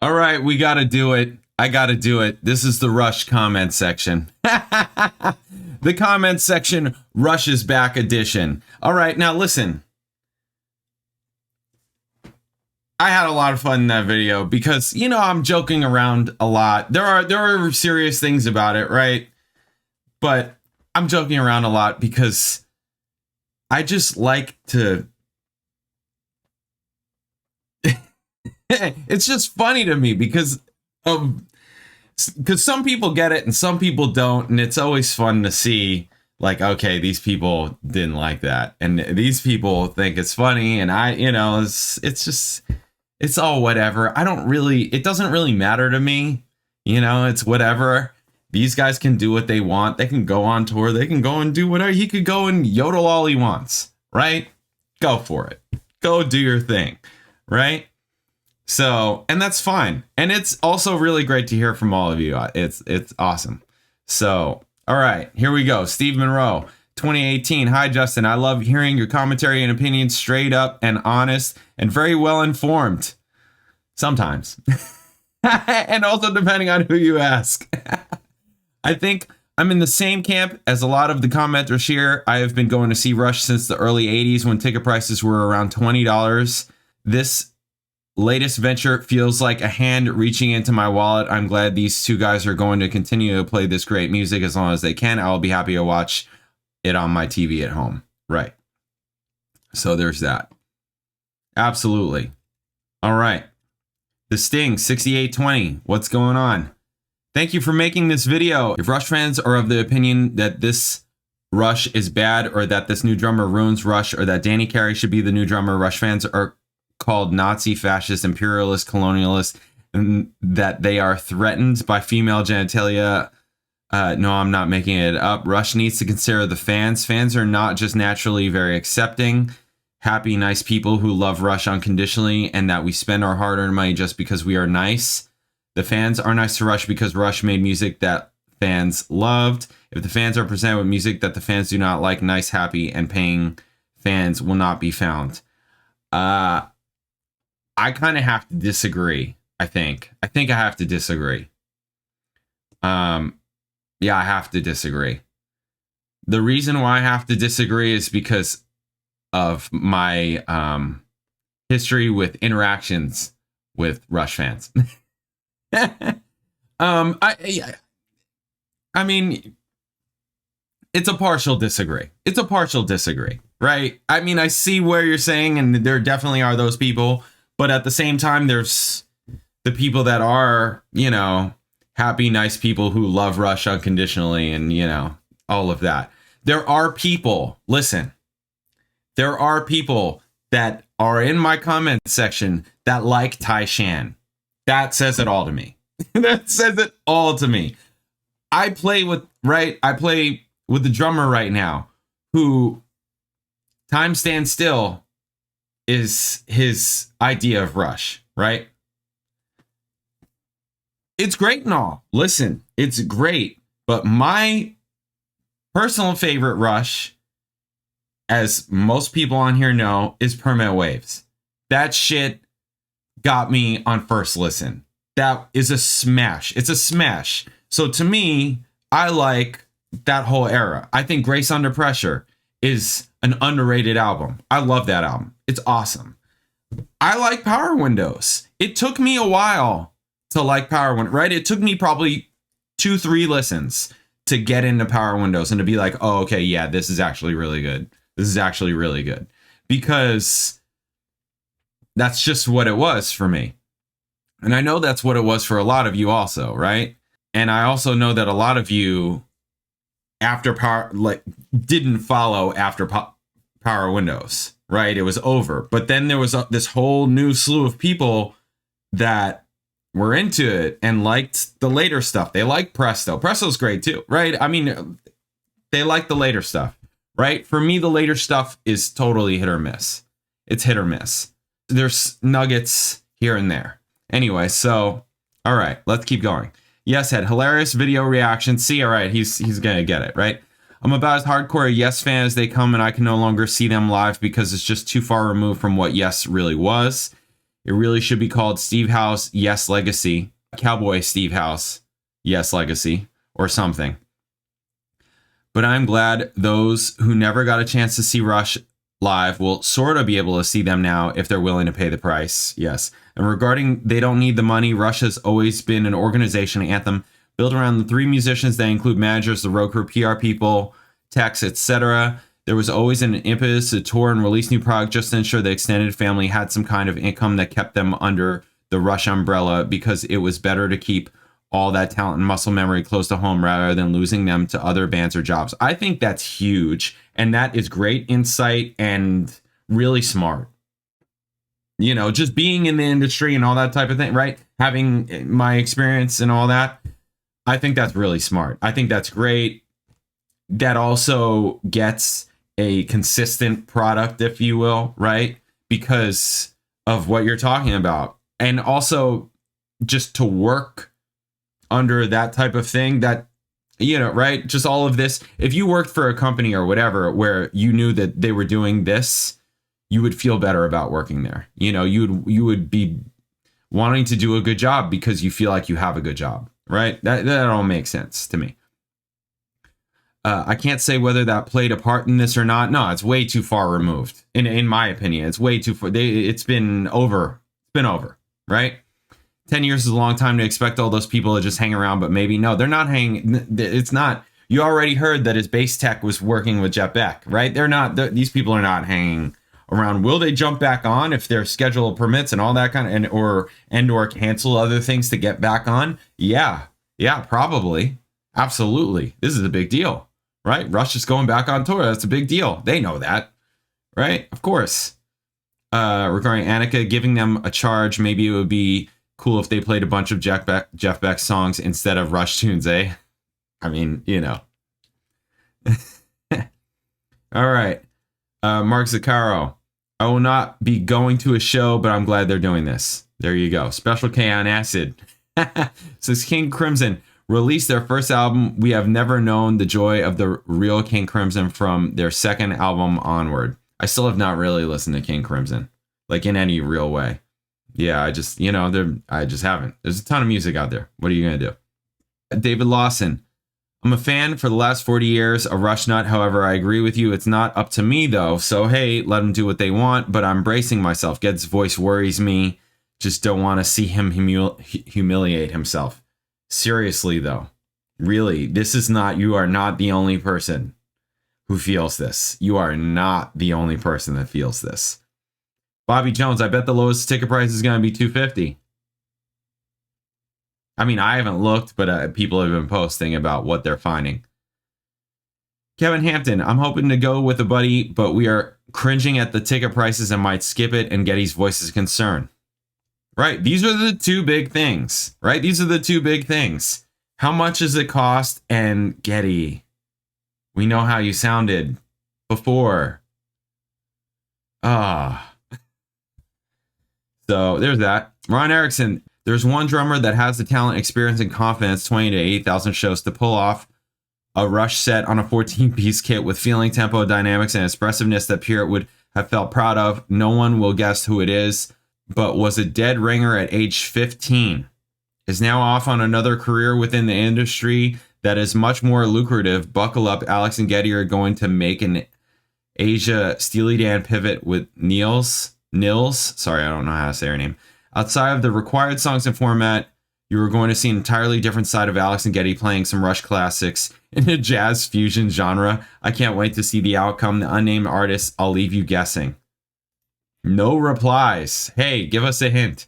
All right, we got to do it. I got to do it. This is the Rush comment section. The comment section, Rush is back edition. All right, now listen. I had a lot of fun in that video because, you know, I'm joking around a lot. There are serious things about it, right? But I'm joking around a lot because I just like to... It's just funny to me because some people get it and some people don't, and it's always fun to see, like, okay, these people didn't like that, and these people think it's funny, and it's all whatever. It doesn't really matter to me, you know. It's whatever. These guys can do what they want. They can go on tour. They can go and do whatever. He could go and yodel all he wants, right? Go for it. Go do your thing, right? So, and that's fine. And it's also really great to hear from all of you. It's awesome. So, all right, here we go. Steve Monroe, 2018. Hi, Justin. I love hearing your commentary and opinions, straight up and honest and very well informed. Sometimes. And also depending on who you ask. I think I'm in the same camp as a lot of the commenters here. I have been going to see Rush since the early 80s when ticket prices were around $20. This latest venture feels like a hand reaching into my wallet. I'm glad these two guys are going to continue to play this great music as long as they can. I'll be happy to watch it on my TV at home. Right. So there's that. Absolutely. All right. The Sting 6820. What's going on? Thank you for making this video. If Rush fans are of the opinion that this Rush is bad, or that this new drummer ruins Rush, or that Danny Carey should be the new drummer, Rush fans are called Nazi, fascist, imperialist, colonialist, and that they are threatened by female genitalia. No, I'm not making it up. Rush needs to consider the fans. Fans are not just naturally very accepting, happy, nice people who love Rush unconditionally, and that we spend our hard-earned money just because we are nice. The fans are nice to Rush because Rush made music that fans loved. If the fans are presented with music that the fans do not like, nice, happy, and paying fans will not be found. I kind of have to disagree, I think. I have to disagree. Yeah, I have to disagree. The reason why I have to disagree is because of my history with interactions with Rush fans. I mean, it's a partial disagree. It's a partial disagree, right? I mean, I see where you're saying, and there definitely are those people. But at the same time, there's the people that are, you know, happy, nice people who love Rush unconditionally and, you know, all of that. There are people, listen, there are people that are in my comment section that like Tai Shan. That says it all to me. That says it all to me. I play with the drummer right now who Time Stands Still is his idea of Rush, right? It's great and all. Listen, it's great. But my personal favorite Rush, as most people on here know, is Permanent Waves. That shit got me on first listen. That is a smash. It's a smash. So to me, I like that whole era. I think Grace Under Pressure is an underrated album. I love that album. It's awesome. I like Power Windows. It took me a while to like Power Windows, right? It took me probably 2-3 listens to get into Power Windows and to be like, oh, okay, yeah, this is actually really good. This is actually really good. Because that's just what it was for me. And I know that's what it was for a lot of you also, right? And I also know that a lot of you after Power, like, didn't follow after Power Windows, right? It was over. But then there was this whole new slew of people that were into it and liked the later stuff. They liked Presto. Presto's great too, right? I mean, they like the later stuff, right? For me, the later stuff is totally hit or miss. It's hit or miss. There's nuggets here and there. Anyway, so, all right, let's keep going. Yes Head, hilarious video reaction. See, all right, he's gonna get it, right? I'm about as hardcore a Yes fan as they come, and I can no longer see them live because it's just too far removed from what Yes really was. It really should be called Steve House, Yes Legacy. Cowboy Steve House, Yes Legacy, or something. But I'm glad those who never got a chance to see Rush live will sort of be able to see them now if they're willing to pay the price. Yes. And regarding They Don't Need the Money, Rush has always been an organization anthem built around the three musicians that include managers, the road crew, PR people, techs, etc. There was always an impetus to tour and release new product just to ensure the extended family had some kind of income that kept them under the Rush umbrella, because it was better to keep all that talent and muscle memory close to home rather than losing them to other bands or jobs. I think that's huge, and that is great insight and really smart. You know, just being in the industry and all that type of thing, right? Having my experience and all that, I think that's really smart. I think that's great. That also gets a consistent product, if you will, right? Because of what you're talking about. And also just to work under that type of thing, that, you know, right? Just all of this. If you worked for a company or whatever where you knew that they were doing this, you would feel better about working there. You know, you would be wanting to do a good job because you feel like you have a good job, right? That all makes sense to me. I can't say whether that played a part in this or not. No, it's way too far removed. In my opinion, it's way too far. It's been over. It's been over, right? 10 years is a long time to expect all those people to just hang around, but maybe no, they're not hanging. It's not. You already heard that his bass tech was working with Jeff Beck, right? They're not. These people are not hanging around. Will they jump back on if their schedule permits and all that kind of, or cancel other things to get back on? Yeah, probably, absolutely. This is a big deal, right? Rush is going back on tour. That's a big deal. They know that, right? Of course. Regarding Annika giving them a charge, maybe it would be cool if they played a bunch of Jeff Beck songs instead of Rush tunes, eh? I mean, you know. All right. Mark Zaccaro. I will not be going to a show, but I'm glad they're doing this. There you go. Special K on acid. Says King Crimson released their first album. We have never known the joy of the real King Crimson from their second album onward. I still have not really listened to King Crimson, like in any real way. Yeah, I just haven't. There's a ton of music out there. What are you going to do? David Lawson. I'm a fan for the last 40 years, a Rush nut. However, I agree with you. It's not up to me, though. So, hey, let them do what they want. But I'm bracing myself. Ged's voice worries me. Just don't want to see him humiliate himself. Seriously, though. Really, you are not the only person who feels this. You are not the only person that feels this. Bobby Jones, I bet the lowest ticket price is going to be $250. I mean, I haven't looked, but people have been posting about what they're finding. Kevin Hampton, I'm hoping to go with a buddy, but we are cringing at the ticket prices and might skip it, and Getty's voice is concerned. Right, these are the two big things, right? These are the two big things. How much does it cost? And Getty, we know how you sounded before. So there's that. Ron Erickson, there's one drummer that has the talent, experience, and confidence, 20 to 80,000 shows, to pull off a Rush set on a 14-piece kit with feeling, tempo, dynamics, and expressiveness that Pierre would have felt proud of. No one will guess who it is, but was a dead ringer at age 15. Is now off on another career within the industry that is much more lucrative. Buckle up, Alex and Getty are going to make an Asia Steely Dan pivot with Nils. Sorry, I don't know how to say her name. Outside of the required songs and format, you are going to see an entirely different side of Alex and Getty playing some Rush classics in a jazz fusion genre. I can't wait to see the outcome. The unnamed artist, I'll leave you guessing. No replies. Hey, give us a hint.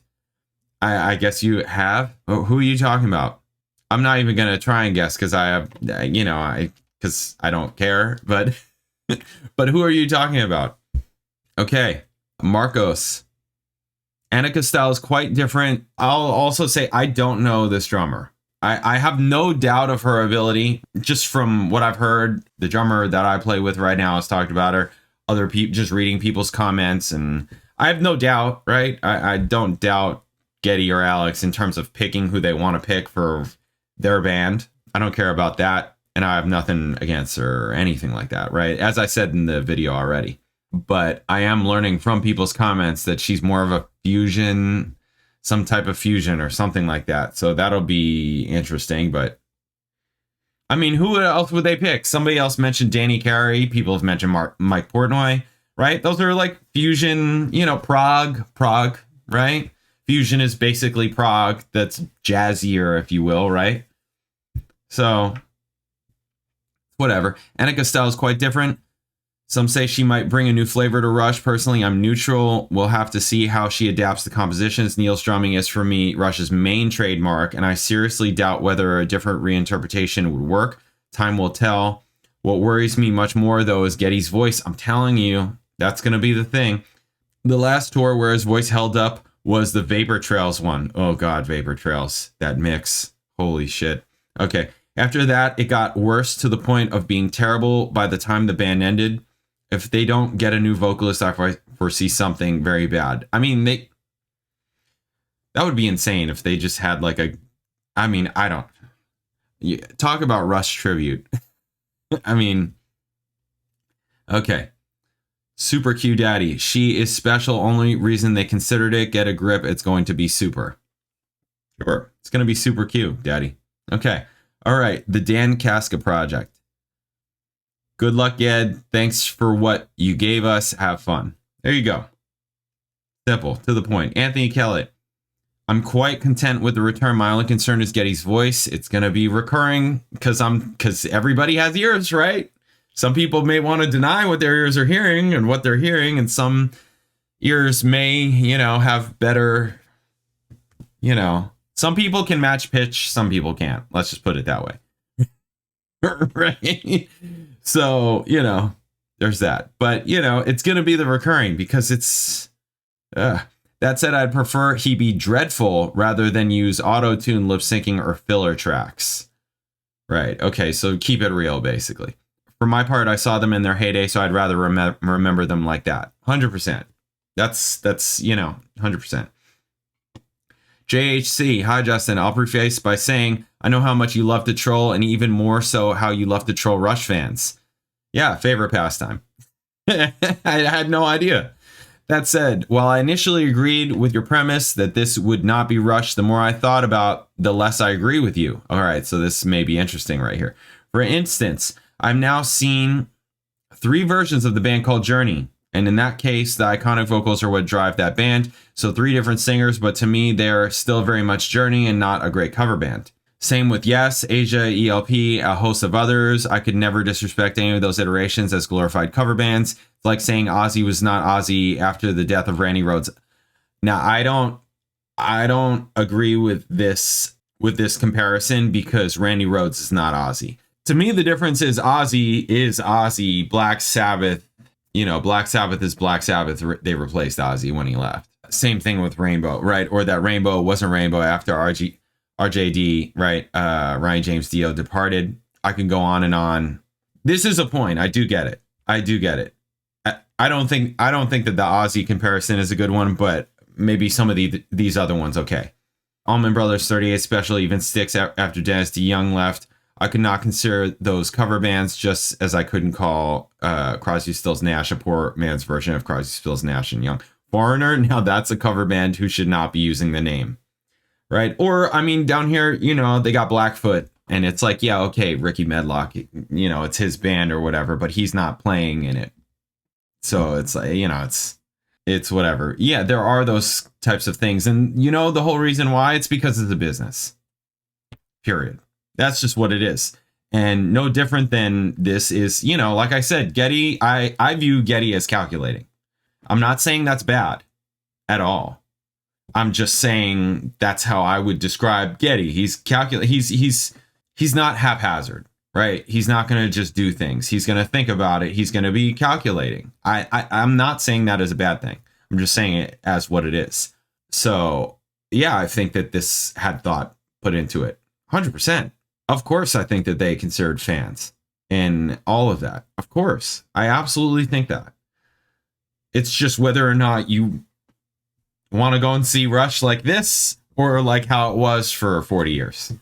I guess you have. Oh, who are you talking about? I'm not even going to try and guess because I have, because I don't care. But, but who are you talking about? Okay. Marcos. Annika's style is quite different. I'll also say I don't know this drummer. I have no doubt of her ability. Just from what I've heard, the drummer that I play with right now has talked about her. Other people, just reading people's comments, and I have no doubt, right? I don't doubt Getty or Alex in terms of picking who they want to pick for their band. I don't care about that, and I have nothing against her or anything like that, right? As I said in the video already. but I am learning from people's comments that she's more of a fusion, some type of fusion or something like that. So that'll be interesting. But I mean, who else would they pick? Somebody else mentioned Danny Carey. People have mentioned Mike Portnoy, right? Those are like fusion, prog, right? Fusion is basically prog that's jazzier, if you will, right? So whatever. Annika's style is quite different. Some say she might bring a new flavor to Rush. Personally, I'm neutral. We'll have to see how she adapts the compositions. Neil's drumming is, for me, Rush's main trademark, and I seriously doubt whether a different reinterpretation would work. Time will tell. What worries me much more, though, is Geddy's voice. I'm telling you, that's going to be the thing. The last tour where his voice held up was the Vapor Trails one. Oh, God, Vapor Trails. That mix. Holy shit. Okay. After that, it got worse to the point of being terrible by the time the band ended. If they don't get a new vocalist, I foresee something very bad. I mean, that would be insane if they just had like I don't. Talk about Rush tribute. I mean, okay. Super Q Daddy. She is special. Only reason they considered it. Get a grip. It's going to be super. Sure. It's going to be Super Q Daddy. Okay. All right. The Dan Casca Project. Good luck, Ed. Thanks for what you gave us. Have fun. There you go. Simple, to the point. Anthony Kellett. I'm quite content with the return. My only concern is Geddy's voice. It's going to be recurring because everybody has ears, right? Some people may want to deny what their ears are hearing and what they're hearing, and some ears may, have better, some people can match pitch, some people can't. Let's just put it that way. Right? So, there's that. But, it's going to be the recurring because it's... that said, I'd prefer he be dreadful rather than use auto-tune, lip-syncing, or filler tracks. Right. Okay, so keep it real, basically. For my part, I saw them in their heyday, so I'd rather remember them like that. 100%. That's 100%. JHC, hi Justin. I'll preface by saying I know how much you love to troll, and even more so how you love to troll Rush fans. Yeah, favorite pastime. I had no idea. That said, while I initially agreed with your premise that this would not be Rush, the more I thought about, the less I agree with you. All right, so this may be interesting right here. For instance, I've now seen 3 versions of the band called Journey. And in that case, the iconic vocals are what drive that band. So 3 different singers, but to me, they're still very much Journey and not a great cover band. Same with Yes, Asia, ELP, a host of others. I could never disrespect any of those iterations as glorified cover bands. It's like saying Ozzy was not Ozzy after the death of Randy Rhoads. Now, I don't agree with this comparison because Randy Rhoads is not Ozzy. To me, the difference is Ozzy is Ozzy. Black Sabbath, Black Sabbath is Black Sabbath. They replaced Ozzy when he left. Same thing with Rainbow, right? Or that Rainbow wasn't Rainbow after RJD, right? Ryan James Dio departed. I can go on and on. This is a point. I do get it. I don't think that the Ozzy comparison is a good one, but maybe some of these other ones, okay. Allman Brothers 38 Special even sticks after Dennis DeYoung left. I could not consider those cover bands, just as I couldn't call Crosby, Stills, Nash a poor man's version of Crosby, Stills, Nash and Young. Foreigner, now that's a cover band who should not be using the name. Right? Or, I mean, down here, they got Blackfoot, and it's like, yeah, okay, Ricky Medlock, it's his band or whatever, but he's not playing in it. So it's like, it's whatever. Yeah, there are those types of things. And the whole reason why, it's because it's a business. Period. That's just what it is. And no different than this is, like I said, Geddy, I view Geddy as calculating. I'm not saying that's bad at all. I'm just saying that's how I would describe Geddy. He's he's not haphazard, right? He's not going to just do things. He's going to think about it. He's going to be calculating. I'm not saying that as a bad thing. I'm just saying it as what it is. So, yeah, I think that this had thought put into it. 100%. Of course, I think that they considered fans and all of that. Of course. I absolutely think that. It's just whether or not you want to go and see Rush like this or like how it was for 40 years.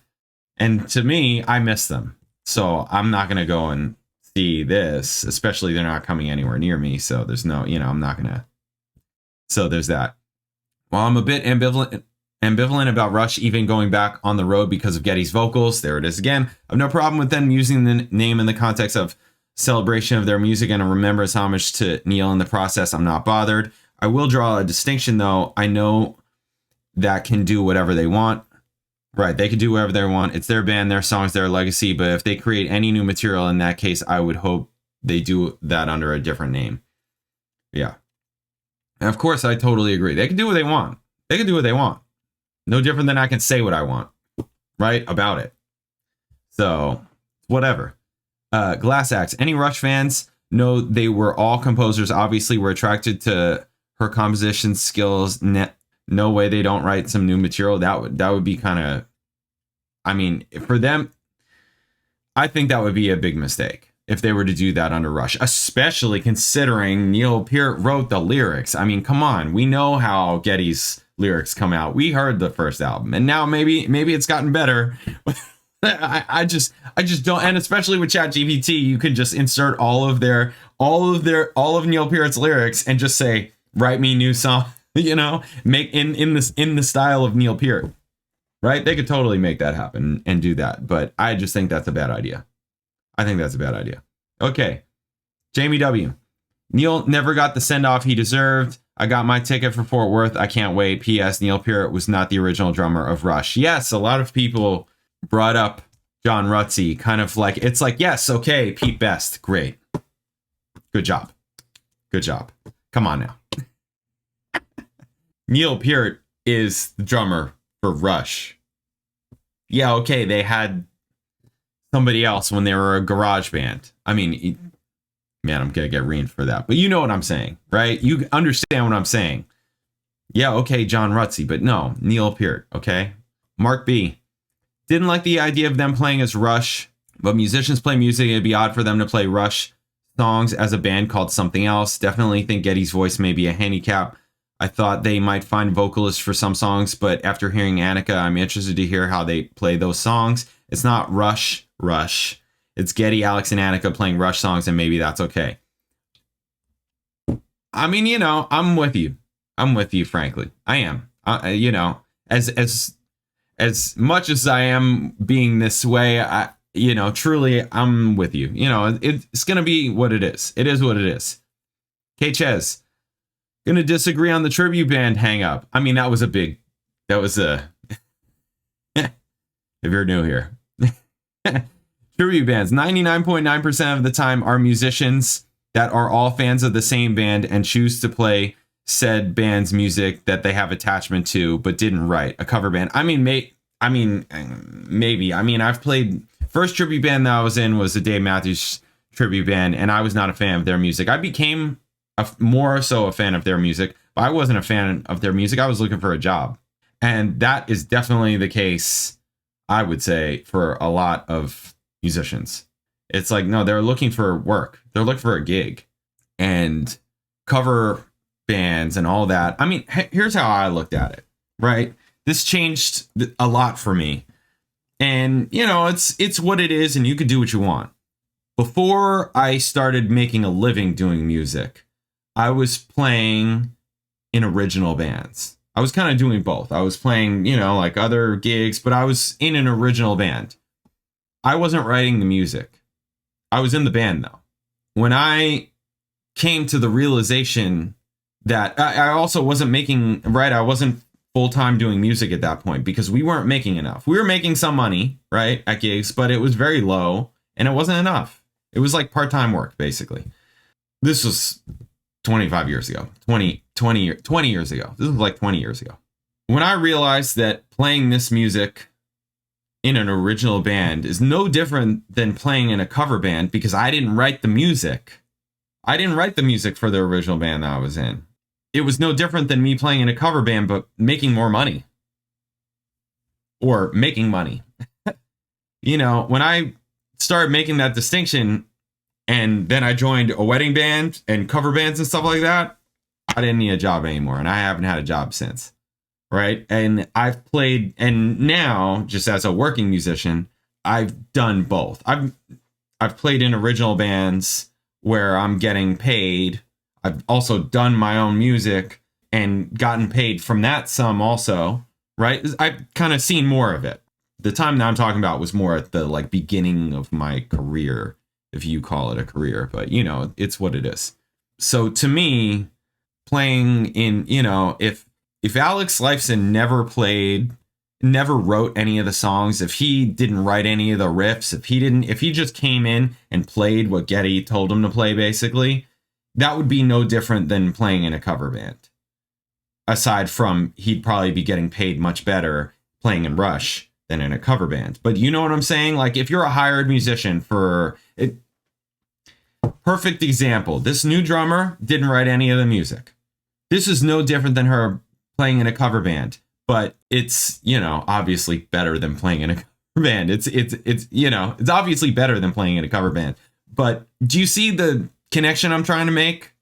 And to me, I miss them. So I'm not going to go and see this, especially they're not coming anywhere near me. So there's no, I'm not going to. So there's that. While I'm a bit ambivalent about Rush even going back on the road because of Getty's vocals, there it is again. I have no problem with them using the name in the context of celebration of their music and a remembrance homage to Neil in the process. I'm not bothered. I will draw a distinction though. I know that can do whatever they want. Right, they can do whatever they want. It's their band, their songs, their legacy. But if they create any new material in that case, I would hope they do that under a different name. Yeah. And of course, I totally agree. They can do what they want. They can do what they want. No different than I can say what I want, right, about it. So, whatever. Glass Axe. Any Rush fans know they were all composers. Obviously, were attracted to her composition skills. No way they don't write some new material. That would be kind of, I mean, for them, I think that would be a big mistake if they were to do that under Rush, especially considering Neil Peart wrote the lyrics. I mean, come on, we know how Getty's lyrics come out. We heard the first album, and now maybe it's gotten better. I just don't, and especially with ChatGPT, you can just insert all of Neil Peart's lyrics and just say, write me new song. Make in the style of Neil Peart, right? They could totally make that happen and do that, but I just think that's a bad idea. I think that's a bad idea. Okay, Jamie W. Neil never got the send off he deserved. I got my ticket for Fort Worth. I can't wait. P.S. Neil Peart was not the original drummer of Rush. Yes, a lot of people brought up John Rutsey, kind of like it's like, yes, okay, Pete Best, great, good job. Come on now. Neil Peart is the drummer for Rush. Yeah, okay, they had somebody else when they were a garage band. I mean, man, I'm going to get reamed for that. But you know what I'm saying, right? You understand what I'm saying. Yeah, okay, John Rutsey, but no, Neil Peart, okay? Mark B. Didn't like the idea of them playing as Rush, but musicians play music. It'd be odd for them to play Rush songs as a band called something else. Definitely think Getty's voice may be a handicap. I thought they might find vocalists for some songs, but after hearing Annika, I'm interested to hear how they play those songs. It's not Rush. It's Getty, Alex, and Annika playing Rush songs, and maybe that's okay. I mean, I'm with you. Frankly. I am. As much as I am being this way, truly, I'm with you. It's going to be what it is. It is what it is. K. Ches. Gonna disagree on the tribute band hang up. I mean, that was if you're new here. Tribute bands, 99.9% of the time are musicians that are all fans of the same band and choose to play said band's music that they have attachment to, but didn't write. A cover band. Maybe. I've played, first tribute band that I was in was the Dave Matthews tribute band, and I was not a fan of their music. I became more so a fan of their music, but I wasn't a fan of their music. I was looking for a job. And that is definitely the case, I would say, for a lot of musicians. It's like, no, they're looking for work. They're looking for a gig. And cover bands and all that. I mean, here's how I looked at it, right? This changed a lot for me. And, it's what it is, and you could do what you want. Before I started making a living doing music, I was playing in original bands. I was kind of doing both. I was playing, like other gigs, but I was in an original band. I wasn't writing the music. I was in the band, though. When I came to the realization that I also wasn't I wasn't full-time doing music at that point because we weren't making enough. We were making some money, right, at gigs, but it was very low and it wasn't enough. It was like part-time work, basically. This was 25 years ago, 20 years ago. This was like 20 years ago. When I realized that playing this music in an original band is no different than playing in a cover band because I didn't write the music. I didn't write the music for the original band that I was in. It was no different than me playing in a cover band, but making more money. Or making money. When I started making that distinction, and then I joined a wedding band and cover bands and stuff like that, I didn't need a job anymore, and I haven't had a job since, right? And I've played, and now, just as a working musician, I've done both. I've played in original bands where I'm getting paid. I've also done my own music and gotten paid from that some also, right? I've kind of seen more of it. The time that I'm talking about was more at the like beginning of my career, if you call it a career, but you know, it's what it is. So to me, playing in, you know, if Alex Lifeson never wrote any of the songs, if he didn't write any of the riffs, if he just came in and played what Geddy told him to play, basically, that would be no different than playing in a cover band. Aside from he'd probably be getting paid much better playing in Rush than in a cover band. But you know what I'm saying? Like if you're a hired musician for it, perfect example. This new drummer didn't write any of the music. This is no different than her playing in a cover band, but it's, you know, obviously better than playing in a cover band. It's you know, it's obviously better than playing in a cover band. But do you see the connection I'm trying to make?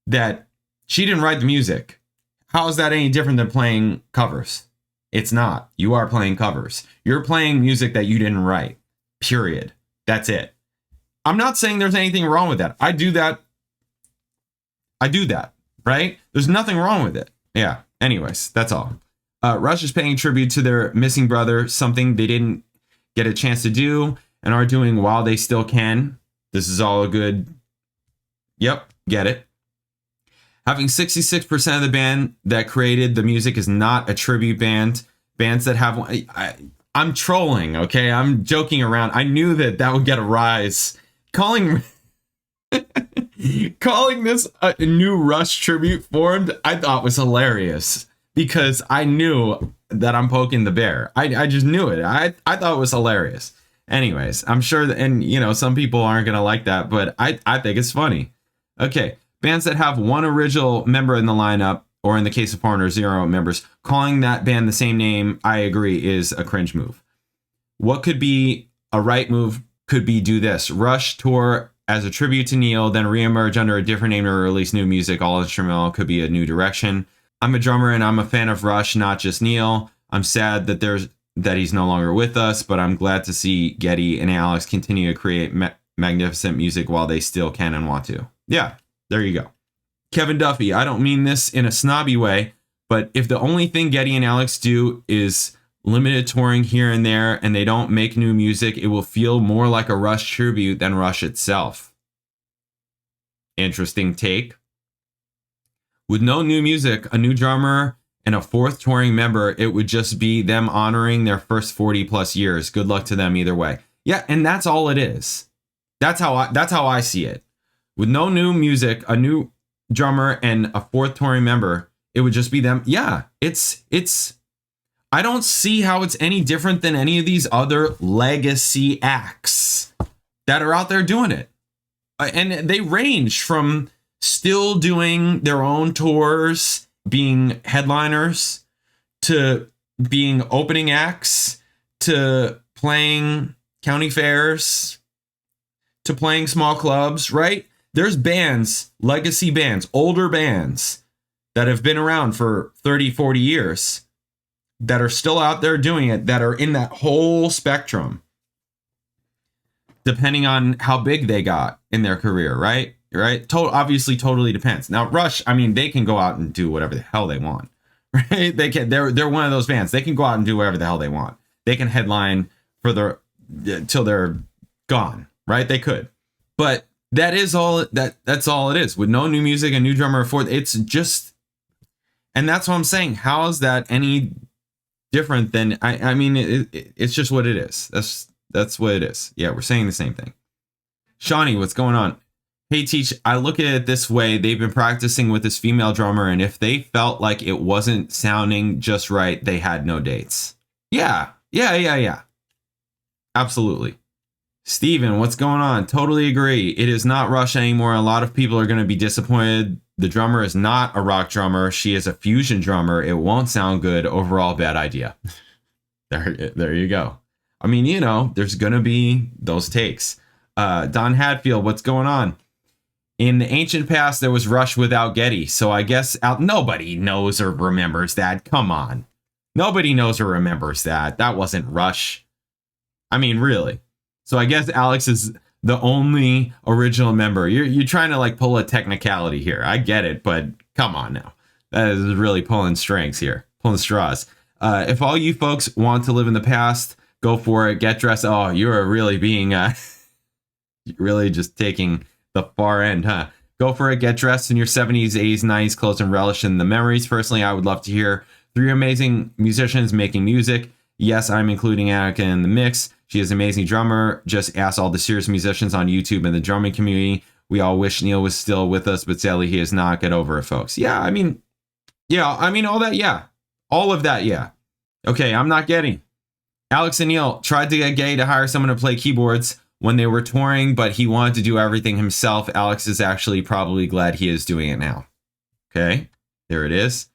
That she didn't write the music. How is that any different than playing covers? It's not. You are playing covers. You're playing music that you didn't write. Period. That's it. I'm not saying there's anything wrong with that. I do that, right? There's nothing wrong with it. Yeah. Anyways, that's all. Rush is paying tribute to their missing brother, something they didn't get a chance to do and are doing while they still can. This is all a good... Yep, get it. Having 66% of the band that created the music is not a tribute band. Bands that have... I'm trolling, okay? I'm joking around. I knew that would get a rise. Calling this a new Rush tribute formed, I thought was hilarious. Because I knew that I'm poking the bear. I just knew it. I thought it was hilarious. Anyways, I'm sure that, and you know, some people aren't going to like that, but I think it's funny. Okay, bands that have one original member in the lineup, or in the case of Foreigner, 0 members, calling that band the same name, I agree, is a cringe move. What could be a right move could be do this. Rush tour as a tribute to Neil, then reemerge under a different name to release new music, all instrumental, could be a new direction. I'm a drummer and I'm a fan of Rush, not just Neil. I'm sad that he's no longer with us, but I'm glad to see Geddy and Alex continue to create magnificent music while they still can and want to. Yeah, there you go. Kevin Duffy, I don't mean this in a snobby way, but if the only thing Geddy and Alex do is limited touring here and there and they don't make new music, it will feel more like a Rush tribute than Rush itself. Interesting take. With no new music, a new drummer, and a fourth touring member, it would just be them honoring their first 40 plus years. Good luck to them either way. Yeah, and that's all it is. That's how I see it. With no new music, a new drummer, and a fourth touring member, it would just be them. Yeah, it's I don't see how it's any different than any of these other legacy acts that are out there doing it. And they range from still doing their own tours, being headliners, to being opening acts, to playing county fairs, to playing small clubs, right? There's bands, legacy bands, older bands that have been around for 30, 40 years that are still out there doing it, that are in that whole spectrum, depending on how big they got in their career, right? Right? Obviously, totally depends. Now, Rush, I mean, they can go out and do whatever the hell they want, right? They can. They're one of those bands. They can go out and do whatever the hell they want. They can headline for till they're gone, right? They could, but that is all. That's all it is. With no new music, a new drummer, it's just, and that's what I'm saying. How is that any different than? I mean, it's just what it is. That's what it is. Yeah, we're saying the same thing. Shawnee, what's going on? Hey, Teach, I look at it this way. They've been practicing with this female drummer, and if they felt like it wasn't sounding just right, they had no dates. Yeah. Absolutely. Steven, what's going on? Totally agree. It is not Rush anymore. A lot of people are going to be disappointed. The drummer is not a rock drummer. She is a fusion drummer. It won't sound good. Overall, bad idea. There you go. I mean, you know, there's going to be those takes. Don Hadfield, what's going on? In the ancient past, there was Rush without Geddy, so I guess nobody knows or remembers that. Come on. Nobody knows or remembers that. That wasn't Rush. I mean, really. So I guess Alex is the only original member. You're trying to like pull a technicality here. I get it, but come on now. That is really pulling strings here, pulling straws. If all you folks want to live in the past, go for it. Get dressed. Oh, you are really being, really just taking the far end, huh? Go for it. Get dressed in your 70s, 80s, 90s clothes and relish in the memories. Personally, I would love to hear 3 amazing musicians making music. Yes, I'm including Annika in the mix. She is an amazing drummer. Just ask all the serious musicians on YouTube and the drumming community. We all wish Neil was still with us, but sadly he is not. Get over it, folks. Yeah, I mean, all that, yeah. All of that, yeah. Okay, I'm not getting. Alex and Neil tried to get Gay to hire someone to play keyboards when they were touring, but he wanted to do everything himself. Alex is actually probably glad he is doing it now. Okay, there it is.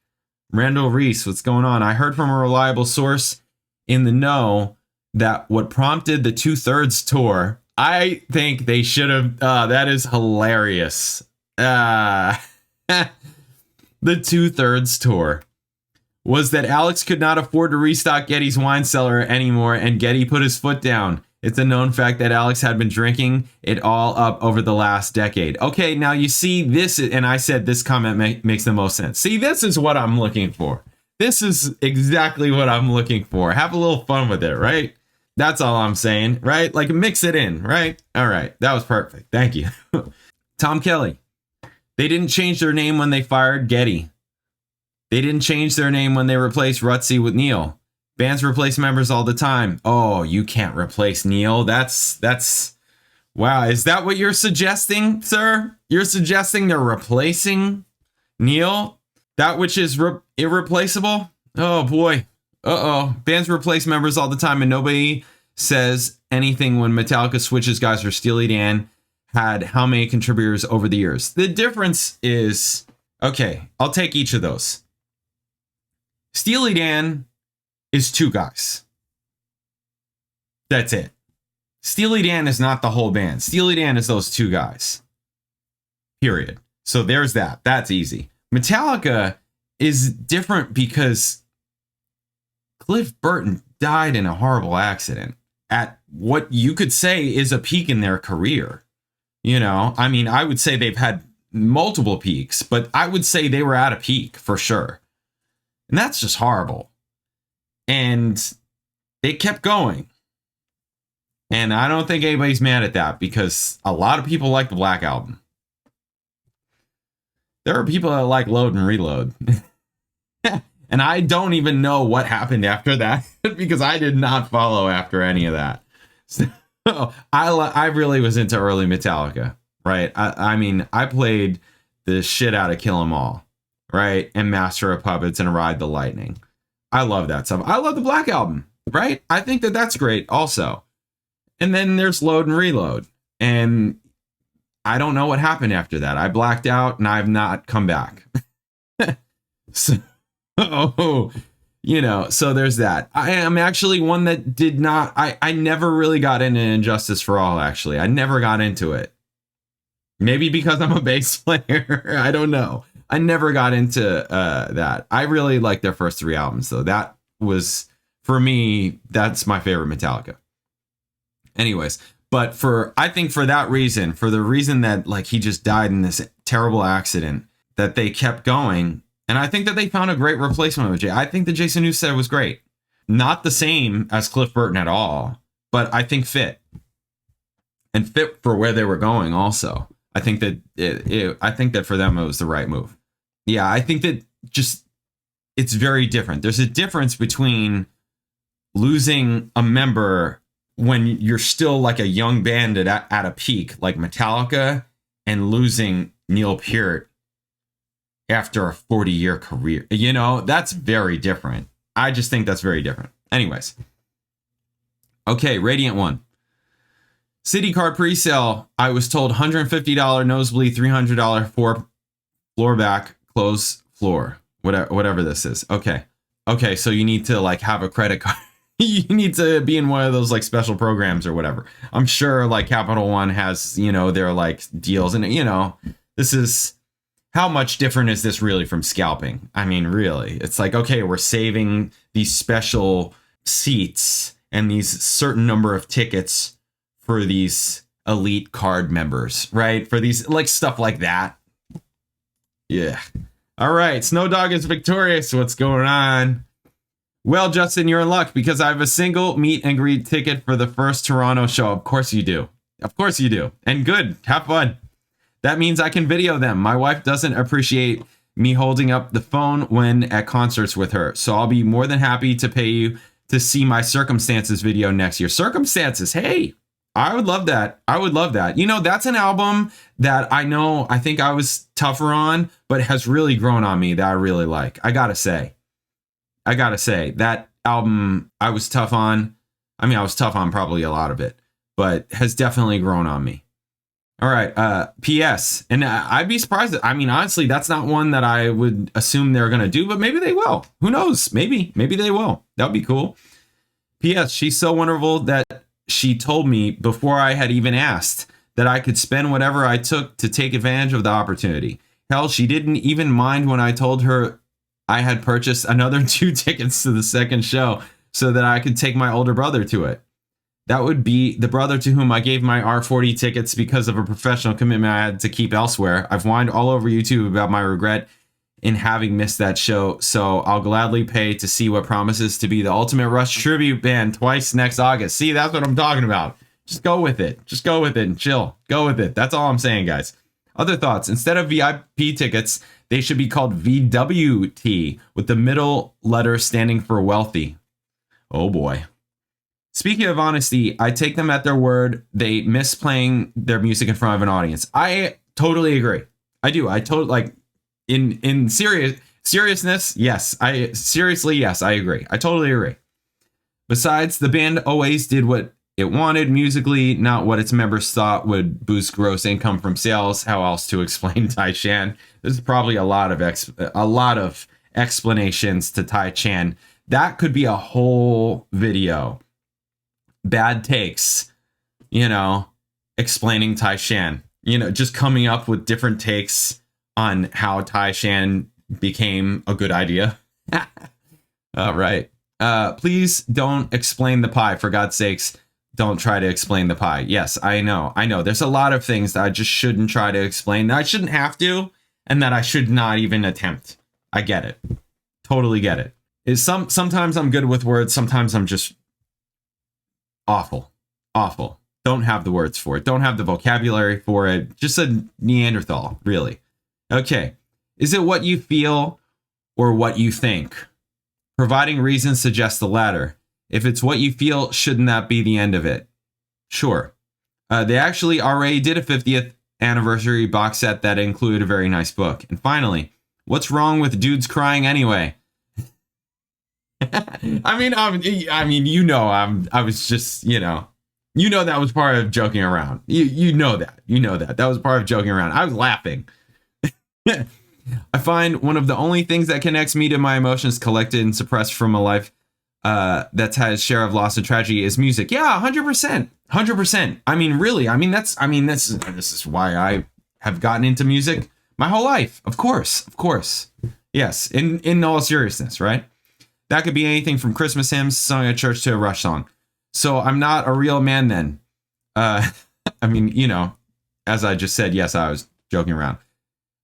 Randall Reese, what's going on? I heard from a reliable source in the know that what prompted the 2/3 tour, I think they should have, that is hilarious. The 2/3 tour was that Alex could not afford to restock Getty's wine cellar anymore, and Getty put his foot down. It's a known fact that Alex had been drinking it all up over the last decade. Okay, now you see this, and I said this comment makes the most sense. See, this is what I'm looking for. This is exactly what I'm looking for. Have a little fun with it, right? That's all I'm saying, right? Like, mix it in, right? All right, that was perfect. Thank you. Tom Kelly. They didn't change their name when they fired Getty. They didn't change their name when they replaced Rutsey with Neil. Bands replace members all the time. Oh, you can't replace Neil. That's wow. Is that what you're suggesting, sir? You're suggesting they're replacing Neil? That which is irreplaceable? Oh boy. Uh-oh. Bands replace members all the time and nobody says anything when Metallica switches guys or Steely Dan had how many contributors over the years? The difference is, okay, I'll take each of those. Steely Dan is 2 guys. That's it. Steely Dan is not the whole band. Steely Dan is those 2 guys. Period. So there's that. That's easy. Metallica is different because Cliff Burton died in a horrible accident at what you could say is a peak in their career. You know, I mean, I would say they've had multiple peaks, but I would say they were at a peak for sure. And that's just horrible. And they kept going. And I don't think anybody's mad at that because a lot of people like the Black Album. There are people that like Load and Reload. And I don't even know what happened after that because I did not follow after any of that. So I really was into early Metallica, right? I mean, I played the shit out of Kill 'Em All, right? And Master of Puppets and Ride the Lightning. I love that stuff. I love the Black Album, right? I think that that's great also. And then there's Load and Reload. And I don't know what happened after that. I blacked out and I've not come back. So, you know, so there's that. I am actually one that did not, I never really got into Injustice for All, actually. I never got into it. Maybe because I'm a bass player. I don't know. I never got into that. I really like their first 3 albums, though. That was, for me, that's my favorite Metallica. Anyways, but I think for that reason, for the reason that like he just died in this terrible accident, that they kept going. And I think that they found a great replacement with Jay. I think that Jason Newsted was great. Not the same as Cliff Burton at all, but I think fit. And fit for where they were going also. I think that I think that for them it was the right move. Yeah, I think that just it's very different. There's a difference between losing a member when you're still like a young band at a peak like Metallica and losing Neil Peart after a 40-year career. You know, that's very different. I just think that's very different. Anyways. Okay, Radiant One. City card pre-sale. I was told $150 nosebleed, $300 for floor back, close floor. Whatever this is. Okay. Okay, so you need to like have a credit card. You need to be in one of those like special programs or whatever. I'm sure like Capital One has, you know, their like deals. And, you know, this is... How much different is this really from scalping? I mean, really, it's like, okay, we're saving these special seats and these certain number of tickets for these elite card members, right? For these, like, stuff like that. Yeah. All right. Snow Dog is victorious. What's going on? Well, Justin, you're in luck because I have a single meet and greet ticket for the first Toronto show. Of course you do. Of course you do. And good. Have fun. That means I can video them. My wife doesn't appreciate me holding up the phone when at concerts with her. So I'll be more than happy to pay you to see my Circumstances video next year. Circumstances. Hey, I would love that. I would love that. You know, that's an album that I think I was tougher on, but has really grown on me that I really like. I gotta say that album I was tough on. I mean, I was tough on probably a lot of it, but has definitely grown on me. All right. P.S. And I'd be surprised. I mean, honestly, that's not one that I would assume they're going to do, but maybe they will. Who knows? Maybe they will. That'd be cool. P.S. She's so wonderful that she told me before I had even asked that I could spend whatever I took to take advantage of the opportunity. Hell, she didn't even mind when I told her I had purchased another 2 tickets to the second show so that I could take my older brother to it. That would be the brother to whom I gave my R40 tickets because of a professional commitment I had to keep elsewhere. I've whined all over YouTube about my regret in having missed that show, so I'll gladly pay to see what promises to be the ultimate Rush tribute band twice next August. See, that's what I'm talking about. Just go with it. Just go with it and chill. Go with it. That's all I'm saying, guys. Other thoughts. Instead of VIP tickets, they should be called VWT with the middle letter standing for wealthy. Oh boy. Speaking of honesty, I take them at their word. They miss playing their music in front of an audience. I totally agree. I do. I totally like in seriousness. Yes, yes, I agree. I totally agree. Besides, the band always did what it wanted musically, not what its members thought would boost gross income from sales. How else to explain Tai Chan? There's probably a lot of explanations to Tai Chan. That could be a whole video. Bad takes, explaining Tai Shan, just coming up with different takes on how Tai Shan became a good idea. All right. Please don't explain the pie. For God's sakes, don't try to explain the pie. Yes, I know. There's a lot of things that I just shouldn't try to explain, that I shouldn't have to, and that I should not even attempt. I get it. Totally get it. Sometimes I'm good with words. Sometimes I'm just awful. Don't have the words for it. Don't have the vocabulary for it. Just a Neanderthal, really. Okay. Is it what you feel or what you think? Providing reasons suggests the latter. If it's what you feel, shouldn't that be the end of it? Sure. They actually already did a 50th anniversary box set that included a very nice book. And finally, what's wrong with dudes crying anyway? I mean, I was just, that was part of joking around. You know that. That was part of joking around. I was laughing. I find one of the only things that connects me to my emotions collected and suppressed from a life that's had its share of loss and tragedy is music. Yeah, 100%. 100%. I mean, really, this is why I have gotten into music my whole life. Of course. Yes, in all seriousness, right? That could be anything from Christmas hymns sung at church to a Rush song. So I'm not a real man then. As I just said, yes, I was joking around.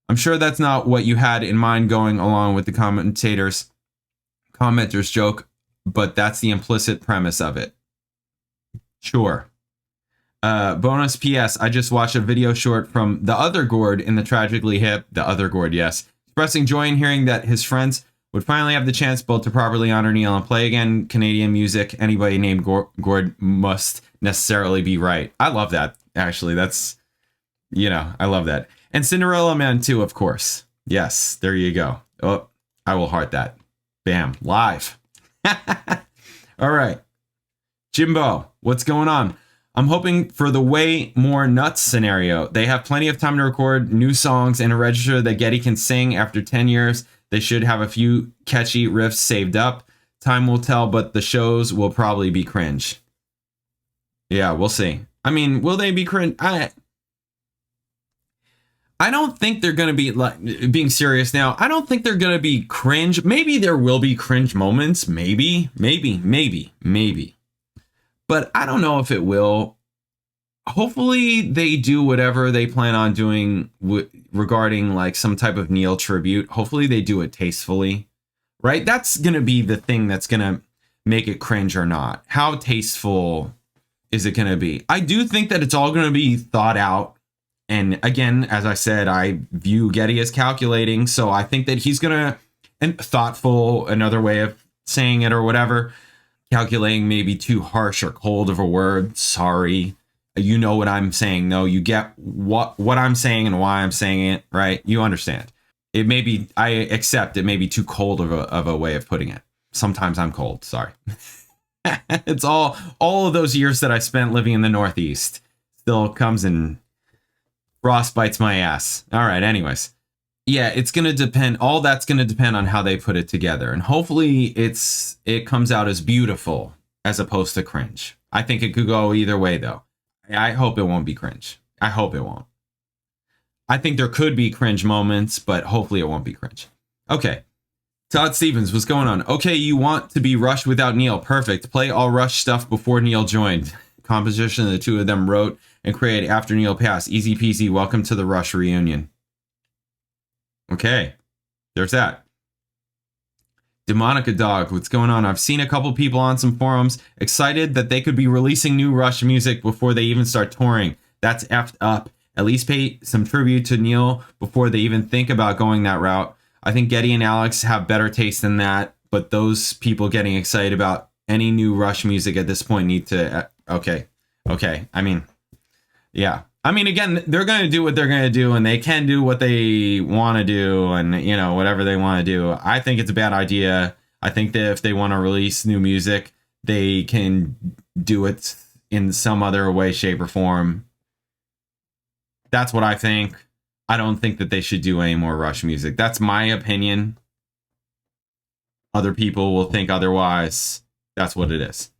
I'm sure that's not what you had in mind going along with the commenters' joke, but that's the implicit premise of it. Sure. Bonus PS, I just watched a video short from the other Gord in the Tragically Hip, the other Gord, yes, expressing joy in hearing that his friends would finally have the chance both to properly honor Neil and play again Canadian music. Anybody named Gord must necessarily be right. I love that, actually. That's, I love that. And Cinderella Man too, of course. Yes, there you go. Oh, I will heart that. Bam, live. All right. Jimbo, what's going on? I'm hoping for the way more nuts scenario. They have plenty of time to record new songs and a register that Getty can sing after 10 years. They should have a few catchy riffs saved up. Time will tell, but the shows will probably be cringe. Yeah, we'll see. I mean, will they be cringe? I don't think they're going to be, like, being serious now, I don't think they're going to be cringe. Maybe there will be cringe moments. Maybe. But I don't know if it will hopefully they do whatever they plan on doing regarding like some type of Neil tribute. Hopefully they do it tastefully, right? That's going to be the thing that's going to make it cringe or not. How tasteful is it going to be? I do think that it's all going to be thought out. And again, as I said, I view Getty as calculating. So I think that he's going to, and thoughtful, another way of saying it or whatever, calculating maybe too harsh or cold of a word. Sorry. You know what I'm saying, though. You get what I'm saying and why I'm saying it, right? You understand. It may be, I accept it may be too cold of a way of putting it. Sometimes I'm cold. Sorry. It's all of those years that I spent living in the Northeast still comes and frostbites my ass. All right. Anyways. Yeah, it's going to depend. All that's going to depend on how they put it together. And hopefully it comes out as beautiful as opposed to cringe. I think it could go either way, though. I hope it won't be cringe. I hope it won't. I think there could be cringe moments, but hopefully it won't be cringe. Okay. Todd Stevens, what's going on? Okay, you want to be Rush without Neil. Perfect. Play all Rush stuff before Neil joined. Composition the two of them wrote and created after Neil passed. Easy peasy. Welcome to the Rush reunion. Okay, there's that. Demonica Dog, what's going on? I've seen a couple people on some forums excited that they could be releasing new Rush music before they even start touring. That's effed up. At least pay some tribute to Neil before they even think about going that route. I think Getty and Alex have better taste than that, but those people getting excited about any new Rush music at this point need to... Okay. I mean, yeah. I mean, again, they're going to do what they're going to do, and they can do what they want to do, and, you know, whatever they want to do. I think it's a bad idea. I think that if they want to release new music, they can do it in some other way, shape, or form. That's what I think. I don't think that they should do any more Rush music. That's my opinion. Other people will think otherwise. That's what it is.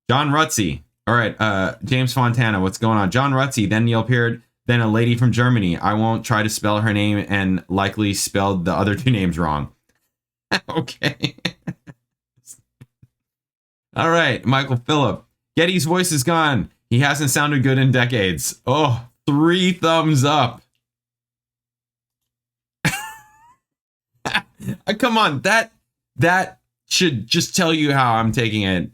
John Rutzi. All right, James Fontana, what's going on? John Rutzi, then Neil Peart, then a lady from Germany. I won't try to spell her name and likely spelled the other two names wrong. Okay. All right, Michael Phillip. Getty's voice is gone. He hasn't sounded good in decades. Oh, 3 thumbs up. Come on, that should just tell you how I'm taking it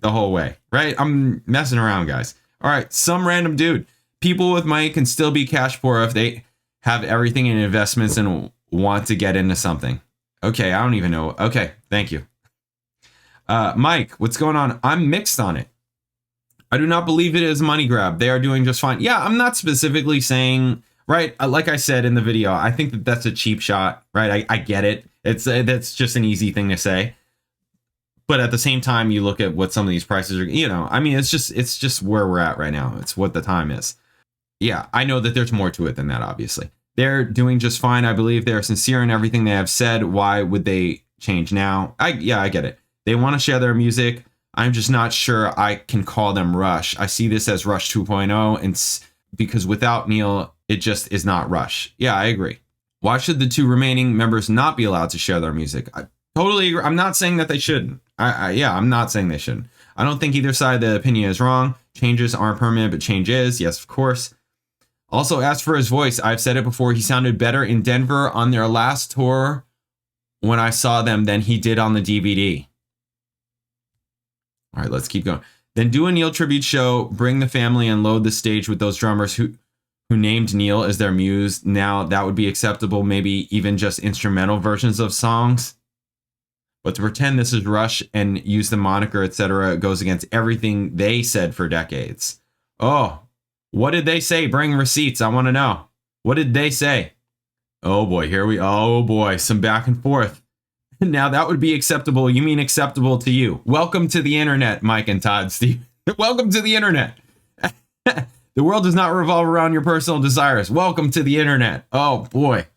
the whole way, right? I'm messing around, guys. All right, some random dude. People with money can still be cash poor if they have everything in investments and want to get into something. Okay, I don't even know. Okay, thank you. Mike, what's going on? I'm mixed on it. I do not believe it is a money grab. They are doing just fine. Yeah, I'm not specifically saying, right? Like I said in the video, I think that that's a cheap shot, right? I get it. That's just an easy thing to say. But at the same time, you look at what some of these prices are, you know, I mean, it's just where we're at right now. It's what the time is. Yeah, I know that there's more to it than that, obviously. They're doing just fine. I believe they're sincere in everything they have said. Why would they change now? I get it. They want to share their music. I'm just not sure I can call them Rush. I see this as Rush 2.0, and because without Neil, it just is not Rush. Yeah, I agree. Why should the 2 remaining members not be allowed to share their music? I totally agree. I'm not saying that they shouldn't. I'm not saying they shouldn't. I don't think either side of the opinion is wrong. Changes aren't permanent, but change is. Yes, of course. Also, as for his voice, I've said it before, he sounded better in Denver on their last tour when I saw them than he did on the DVD. All right, let's keep going. Then do a Neil tribute show, bring the family, and load the stage with those drummers who named Neil as their muse. Now, that would be acceptable, maybe even just instrumental versions of songs. But to pretend this is Rush and use the moniker, etc., goes against everything they said for decades. Oh, what did they say? Bring receipts. I want to know. What did they say? Oh boy, oh boy, some back and forth. Now that would be acceptable. You mean acceptable to you? Welcome to the internet, Mike and Todd, Steve. Welcome to the internet. The world does not revolve around your personal desires. Welcome to the internet. Oh boy.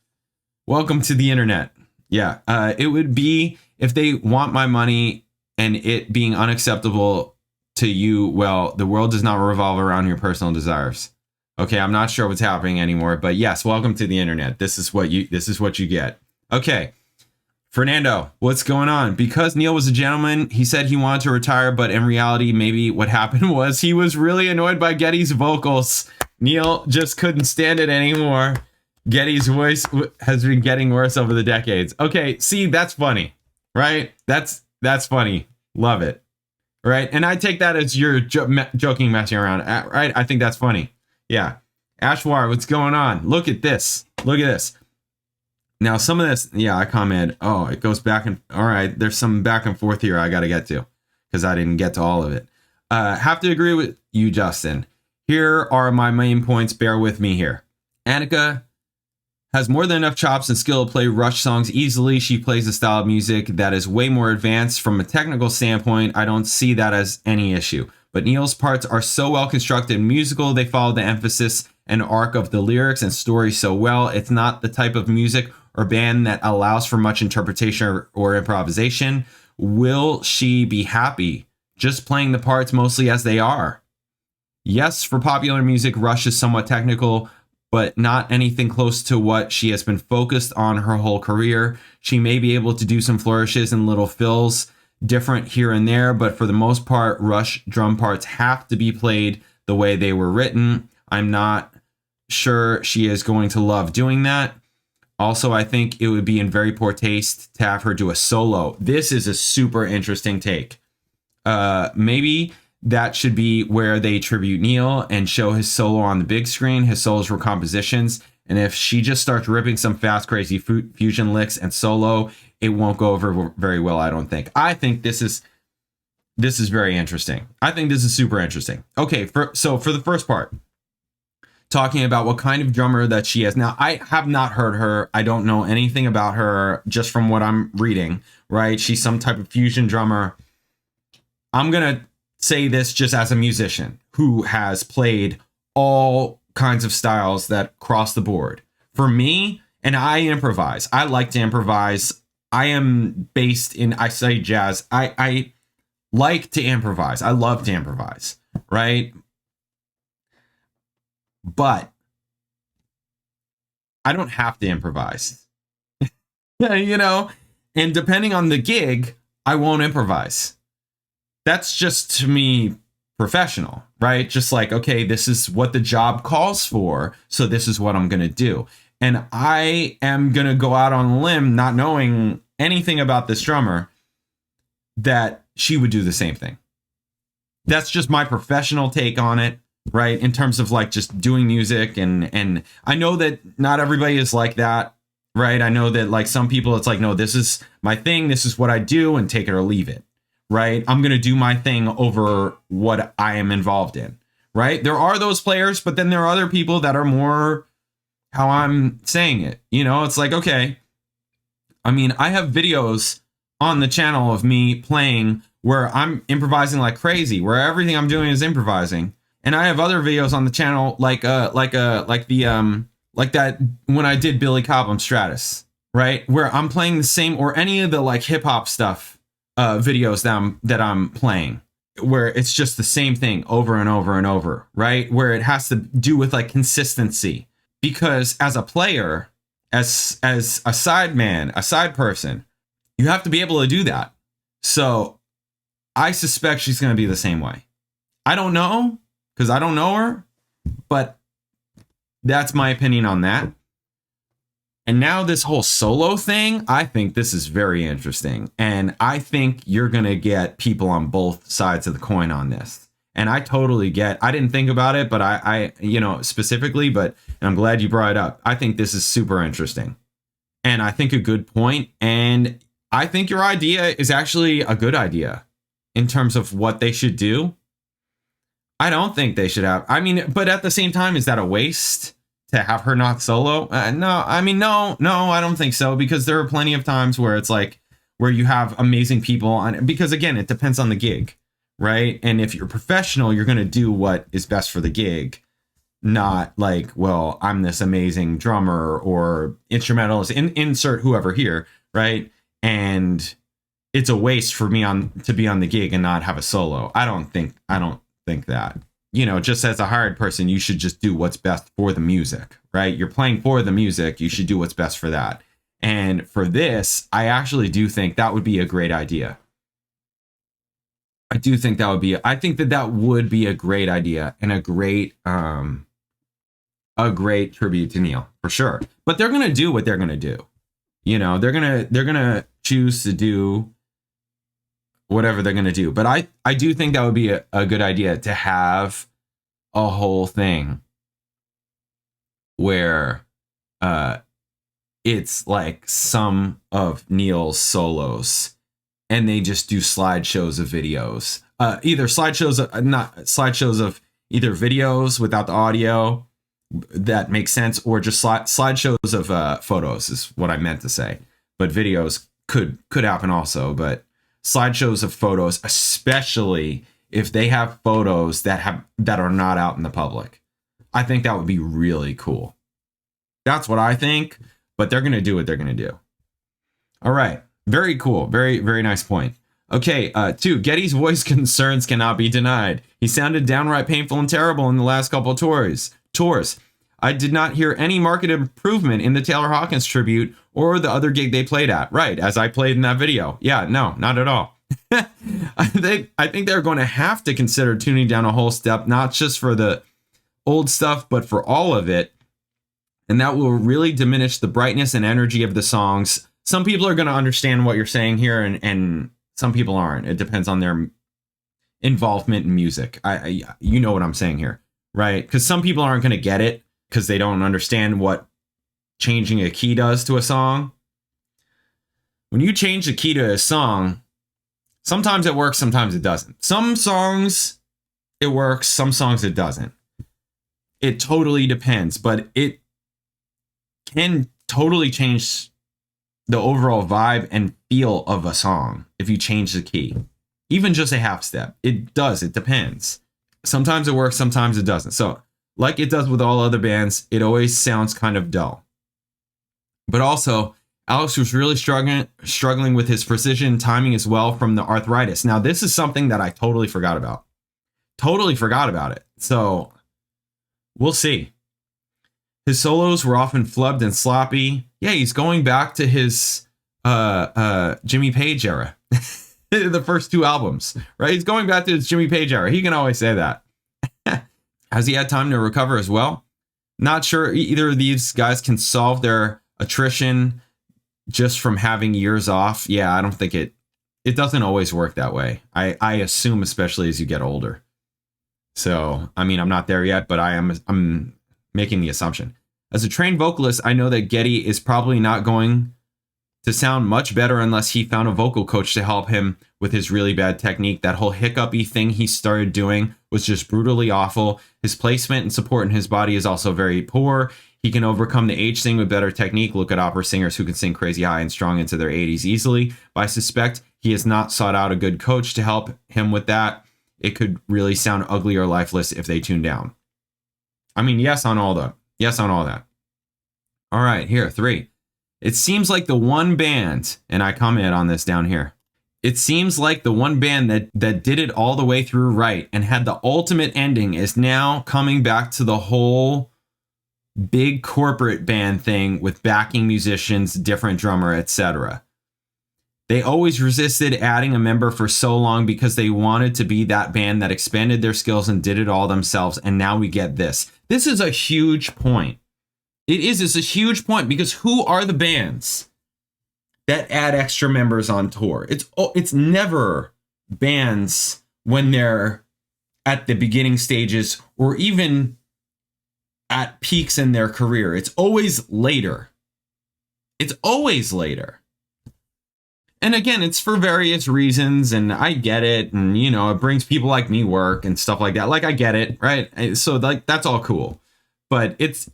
Welcome to the internet. Yeah, it would be if they want my money and it being unacceptable to you. Well, the world does not revolve around your personal desires. Okay, I'm not sure what's happening anymore, but yes, welcome to the internet. This is what you get. Okay. Fernando, what's going on? Because Neil was a gentleman, he said he wanted to retire, but in reality, maybe what happened was he was really annoyed by Getty's vocals. Neil just couldn't stand it anymore. Getty's voice has been getting worse over the decades. Okay, see, that's funny, right? That's funny. Love it, right? And I take that as you're joking, messing around, right? I think that's funny. Yeah. Ashwar, what's going on? Look at this. Look at this. Now, some of this, yeah, I commented, oh, it goes back and, all right, there's some back and forth here I got to get to because I didn't get to all of it. Have to agree with you, Justin. Here are my main points. Bear with me here. Annika has more than enough chops and skill to play Rush songs easily. She plays a style of music that is way more advanced from a technical standpoint. I don't see that as any issue. But Neil's parts are so well constructed and musical. They follow the emphasis and arc of the lyrics and story so well. It's not the type of music or band that allows for much interpretation or improvisation. Will she be happy just playing the parts mostly as they are? Yes, for popular music, Rush is somewhat technical, but not anything close to what she has been focused on her whole career. She may be able to do some flourishes and little fills different here and there, but for the most part, Rush drum parts have to be played the way they were written. I'm not sure she is going to love doing that. Also, I think it would be in very poor taste to have her do a solo. This is a super interesting take. Maybe that should be where they tribute Neil and show his solo on the big screen. His solos were compositions. And if she just starts ripping some fast, crazy fusion licks and solo, it won't go over very well, I don't think. I think this is very interesting. I think this is super interesting. Okay, so for the first part, talking about what kind of drummer that she is. Now, I have not heard her. I don't know anything about her just from what I'm reading, right? She's some type of fusion drummer. I'm going to say this just as a musician who has played all kinds of styles that cross the board. For me, and I improvise. I like to improvise. I am based in, I study jazz. I like to improvise. I love to improvise, right? But I don't have to improvise, you know, and depending on the gig, I won't improvise. That's just, to me, professional, right? Just like, okay, this is what the job calls for, so this is what I'm going to do. And I am going to go out on a limb, not knowing anything about this drummer, that she would do the same thing. That's just my professional take on it. Right, in terms of like just doing music, and I know that not everybody is like that, right? I know that like some people, it's like, no, this is my thing, this is what I do, and take it or leave it, right? I'm gonna do my thing over what I am involved in, right? There are those players, but then there are other people that are more how I'm saying it, you know? It's like, okay, I mean, I have videos on the channel of me playing where I'm improvising like crazy, where everything I'm doing is improvising. And I have other videos on the channel like that when I did Billy Cobham Stratus, right? Where I'm playing the same, or any of the like hip hop stuff videos that I'm playing, where it's just the same thing over and over and over, right? Where it has to do with like consistency. Because as a player, as a side man, a side person, you have to be able to do that. So I suspect she's going to be the same way. I don't know, because I don't know her, but that's my opinion on that. And now this whole solo thing, I think this is very interesting. And I think you're going to get people on both sides of the coin on this. And I totally I didn't think about it, but I you know, specifically, but I'm glad you brought it up. I think this is super interesting. And I think a good point. And I think your idea is actually a good idea in terms of what they should do. I don't think they should have. I mean, but at the same time, is that a waste to have her not solo? No, I mean, no, I don't think so, because there are plenty of times where it's like where you have amazing people on, because again, it depends on the gig, right? And if you're professional, you're going to do what is best for the gig, not like, well, I'm this amazing drummer or instrumentalist, insert whoever here, right? And it's a waste for me to be on the gig and not have a solo. I don't think that, you know, just as a hired person, you should just do what's best for the music, right? You're playing for the music. You should do what's best for that. And for this, I actually do think that would be a great idea. I do think that would be, I think that that would be a great idea and a great tribute to Neil for sure. But they're going to do what they're going to do. You know, they're going to choose to do whatever they're going to do. But I do think that would be a good idea to have a whole thing where it's like some of Neil's solos and they just do slideshows of videos, either slideshows of either videos without the audio that makes sense, or just slideshows of photos is what I meant to say. But videos could happen also, but slideshows of photos, especially if they have photos that are not out in the public. I think that would be really cool. That's what I think, but they're going to do what they're going to do. All right. Very cool. Very, very nice point. Okay. 2, Geddy's voice concerns cannot be denied. He sounded downright painful and terrible in the last couple of tours. I did not hear any market improvement in the Taylor Hawkins tribute or the other gig they played at. Right. As I played in that video. Yeah, no, not at all. I think they're going to have to consider tuning down a whole step, not just for the old stuff, but for all of it. And that will really diminish the brightness and energy of the songs. Some people are going to understand what you're saying here, and some people aren't. It depends on their involvement in music. You know what I'm saying here, right? Because some people aren't going to get it because they don't understand what changing a key does to a song. When you change the key to a song, sometimes it works, sometimes it doesn't. Some songs it works, some songs it doesn't. It totally depends, but it can totally change the overall vibe and feel of a song if you change the key. Even just a half step. It does. It depends. Sometimes it works, sometimes it doesn't. So, like it does with all other bands, it always sounds kind of dull. But also, Alex was really struggling with his precision timing as well from the arthritis. Now, this is something that I totally forgot about. Totally forgot about it. So, we'll see. His solos were often flubbed and sloppy. Yeah, he's going back to his Jimmy Page era. The first 2 albums, right? He's going back to his Jimmy Page era. He can always say that. Has he had time to recover as well? Not sure either of these guys can solve their attrition just from having years off. Yeah, I don't think it doesn't always work that way. I assume, especially as you get older. So, I mean, I'm not there yet, but I'm making the assumption. As a trained vocalist, I know that Geddy is probably not going to sound much better unless he found a vocal coach to help him with his really bad technique. That whole hiccupy thing he started doing was just brutally awful. His placement and support in his body is also very poor. He can overcome the age thing with better technique. Look at opera singers who can sing crazy high and strong into their 80s easily. But I suspect he has not sought out a good coach to help him with that. It could really sound ugly or lifeless if they tune down. I mean, yes on all that. All right, here, 3. It seems like the one band, and I comment on this down here. It seems like the one band that did it all the way through right and had the ultimate ending is now coming back to the whole big corporate band thing with backing musicians, different drummer, etc. They always resisted adding a member for so long because they wanted to be that band that expanded their skills and did it all themselves. And now we get this. This is a huge point. It's a huge point because who are the bands that add extra members on tour? It's never bands when they're at the beginning stages or even at peaks in their career. It's always later. And again, it's for various reasons, and I get it, and it brings people like me work and stuff like that. Like, I get it, right? So like that's all cool. But it's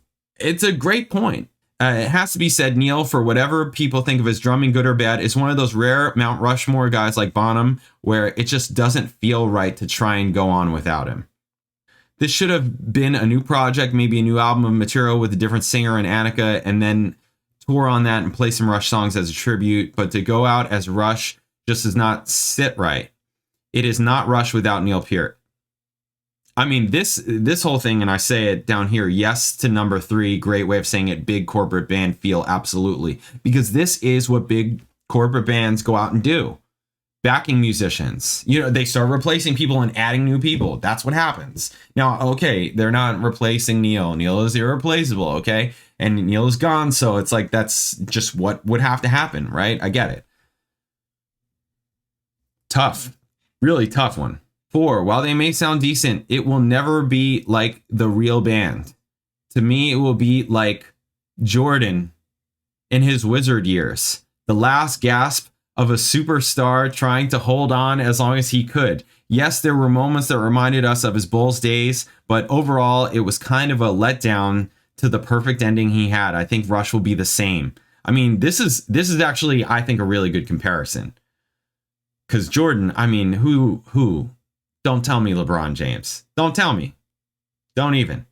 a great point. It has to be said, Neil, for whatever people think of his drumming, good or bad, is one of those rare Mount Rushmore guys like Bonham, where it just doesn't feel right to try and go on without him. This should have been a new project, maybe a new album of material with a different singer and Annika, and then tour on that and play some Rush songs as a tribute. But to go out as Rush just does not sit right. It is not Rush without Neil Peart. I mean, this whole thing, and I say it down here, yes to number 3, great way of saying it, big corporate band feel, absolutely. Because this is what big corporate bands go out and do. Backing musicians. You know, they start replacing people and adding new people. That's what happens. Now, okay, they're not replacing Neil. Neil is irreplaceable, okay? And Neil is gone, so it's like that's just what would have to happen, right? I get it. Tough. Really tough one. 4, while they may sound decent, it will never be like the real band. To me, it will be like Jordan in his Wizard years. The last gasp of a superstar trying to hold on as long as he could. Yes, there were moments that reminded us of his Bulls days, but overall, it was kind of a letdown to the perfect ending he had. I think Rush will be the same. I mean, this is actually, I think, a really good comparison. Because Jordan, I mean, who? Don't tell me LeBron James. Don't tell me. Don't even.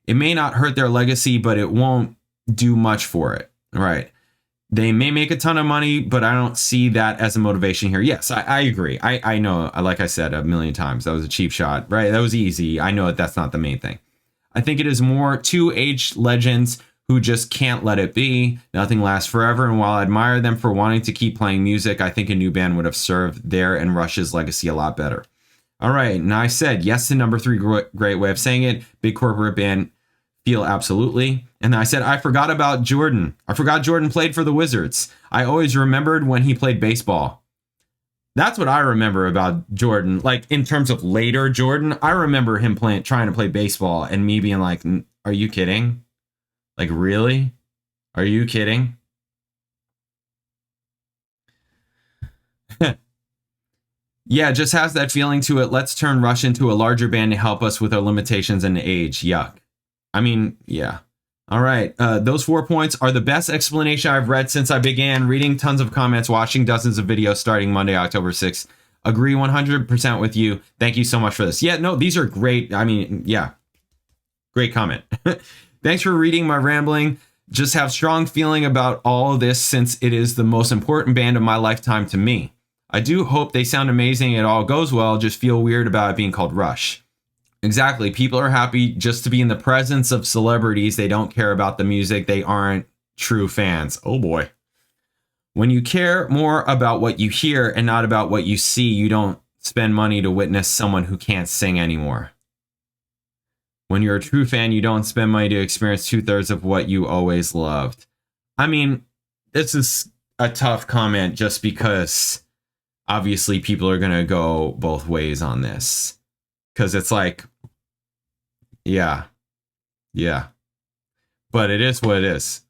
It may not hurt their legacy, but it won't do much for it. Right. They may make a ton of money, but I don't see that as a motivation here. Yes, I agree. I know, like I said a million times, that was a cheap shot, right? That was easy. I know that's not the main thing. I think it is more two aged legends who just can't let it be. Nothing lasts forever. And while I admire them for wanting to keep playing music, I think a new band would have served their and Rush's legacy a lot better. All right. And I said yes to number 3, great way of saying it. Big corporate band feel, absolutely. And I said, I forgot about Jordan. I forgot Jordan played for the Wizards. I always remembered when he played baseball. That's what I remember about Jordan. Like in terms of later Jordan, I remember him trying to play baseball and me being like, are you kidding? Like, really? Are you kidding? Yeah, it just has that feeling to it. Let's turn Rush into a larger band to help us with our limitations and age. Yuck. I mean, yeah. All right. Those 4 points are the best explanation I've read since I began reading tons of comments, watching dozens of videos starting Monday, October 6th. Agree 100% with you. Thank you so much for this. Yeah, no, these are great. I mean, yeah. Great comment. Thanks for reading my rambling. Just have strong feeling about all of this since it is the most important band of my lifetime to me. I do hope they sound amazing. It all goes well. Just feel weird about it being called Rush. Exactly. People are happy just to be in the presence of celebrities. They don't care about the music. They aren't true fans. Oh boy. When you care more about what you hear and not about what you see, you don't spend money to witness someone who can't sing anymore. When you're a true fan, you don't spend money to experience 2/3 of what you always loved. I mean, this is a tough comment just because obviously people are going to go both ways on this. Because it's like, yeah. But it is what it is.